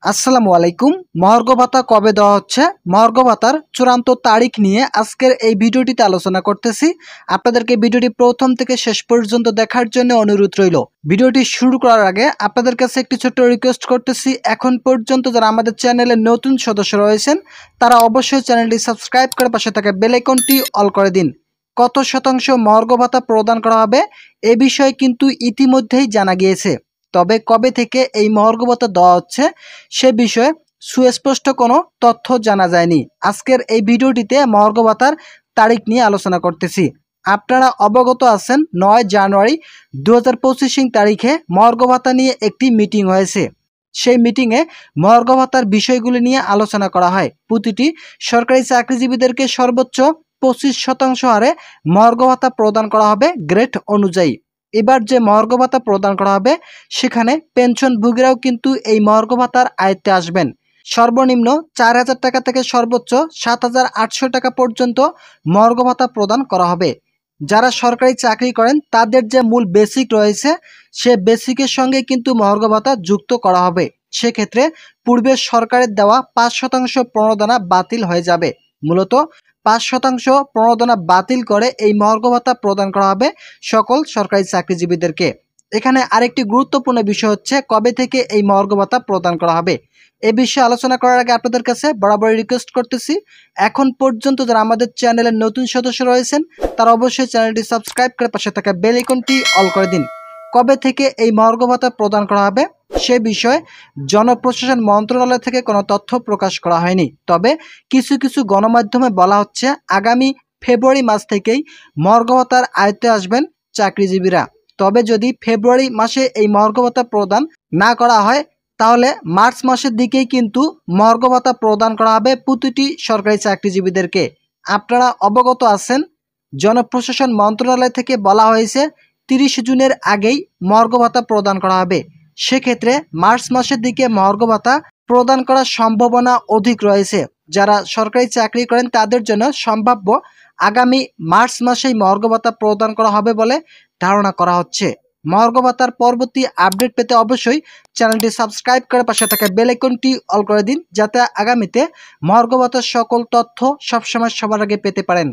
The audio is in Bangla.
আসসালামু আলাইকুম। মহার্ঘ ভাতা কবে দেওয়া হচ্ছে, মহার্ঘ ভাতার চূড়ান্ত তারিখ নিয়ে আজকের এই ভিডিওটিতে আলোচনা করতেছি। আপনাদেরকে ভিডিওটি প্রথম থেকে শেষ পর্যন্ত দেখার জন্য অনুরোধ রইল। ভিডিওটি শুরু করার আগে আপনাদের কাছে একটি ছোট্ট রিকোয়েস্ট করতেছি, এখন পর্যন্ত যারা আমাদের চ্যানেলে নতুন সদস্য রয়েছেন তারা অবশ্যই চ্যানেলটি সাবস্ক্রাইব করে পাশে থাকা বেল আইকনটি অল করে দিন। কত শতাংশ মহার্ঘ ভাতা প্রদান করা হবে এ বিষয়ে কিন্তু ইতিমধ্যেই জানা গিয়েছে, তবে কবে থেকে এই মহার্ঘ ভাতা দেওয়া হচ্ছে সে বিষয়ে সুস্পষ্ট কোনো তথ্য জানা যায়নি। আজকের এই ভিডিওটিতে মহার্ঘ ভাতার তারিখ নিয়ে আলোচনা করতেছি। আপনারা অবগত আছেন 9 জানুয়ারি 2025 তারিখে মহার্ঘ ভাতা নিয়ে একটি মিটিং হয়েছে। সেই মিটিংয়ে মহার্ঘ ভাতার বিষয়গুলি নিয়ে আলোচনা করা হয়। প্রতিটি সরকারি চাকরিজীবীদেরকে সর্বোচ্চ 25% হারে মহার্ঘ ভাতা প্রদান করা হবে গ্রেড অনুযায়ী। এবার যে মহার্ঘ ভাতা প্রদান করা হবে সেখানে পেনশনভোগীরাও কিন্তু এই মহার্ঘ ভাতার আয়ত্তে আসবেন। সর্বনিম্ন 4,000 টাকা থেকে সর্বোচ্চ 7,800 টাকা পর্যন্ত মহার্ঘ ভাতা প্রদান করা হবে। যারা সরকারি চাকরি করেন তাদের যে মূল বেসিক রয়েছে সে বেসিকের সঙ্গে কিন্তু মহার্ঘ ভাতা যুক্ত করা হবে। সেক্ষেত্রে পূর্বে সরকারের দেওয়া 5% প্রণোদনা বাতিল হয়ে যাবে। মূলত 5% প্রণোদনা বাতিল করে এই মহার্ঘ ভাতা প্রদান করা হবে সকল সরকারি চাকরিজীবীদেরকে। এখানে আরেকটি গুরুত্বপূর্ণ বিষয় হচ্ছে কবে থেকে এই মহার্ঘ ভাতা প্রদান করা হবে। এ বিষয়ে আলোচনা করার আগে আপনাদের কাছে বরাবরই রিকোয়েস্ট করতেছি, এখন পর্যন্ত যারা আমাদের চ্যানেলের নতুন সদস্য রয়েছেন তারা অবশ্যই চ্যানেলটি সাবস্ক্রাইব করে পাশে থাকা বেল আইকনটি অল করে দিন। কবে থেকে এই মহার্ঘ ভাতা প্রদান করা হবে সে বিষয়ে জনপ্রশাসন মন্ত্রণালয় থেকে কোনো তথ্য প্রকাশ করা হয়নি, তবে কিছু কিছু গণমাধ্যমে বলা হচ্ছে আগামী ফেব্রুয়ারি মাস থেকেই মহার্ঘ ভাতার আয়ত্তে আসবেন চাকরিজীবীরা। তবে যদি ফেব্রুয়ারি মাসে এই মহার্ঘ ভাতা প্রদান না করা হয় তাহলে মার্চ মাসের দিকেই কিন্তু মহার্ঘ ভাতা প্রদান করা হবে প্রতিটি সরকারি চাকরিজীবীদেরকে। আপনারা অবগত আছেন জনপ্রশাসন মন্ত্রণালয় থেকে বলা হয়েছে 30 জুনের আগেই মহার্ঘ ভাতা প্রদান করা হবে। সেক্ষেত্রে মার্চ মাসের দিকে মহার্ঘ ভাতা প্রদান করার সম্ভাবনা অধিক রয়েছে। যারা সরকারি চাকরি করেন তাদের জন্য সম্ভাব্য আগামী মার্চ মাসেই মহার্ঘ ভাতা প্রদান করা হবে বলে ধারণা করা হচ্ছে। মহার্ঘ ভাতার পরবর্তী আপডেট পেতে অবশ্যই চ্যানেলটি সাবস্ক্রাইব করে পাশে থাকা বেল আইকনটি অল করে দিন, যাতে আগামীতে মহার্ঘ ভাতার সকল তথ্য সবসময় সবার আগে পেতে পারেন।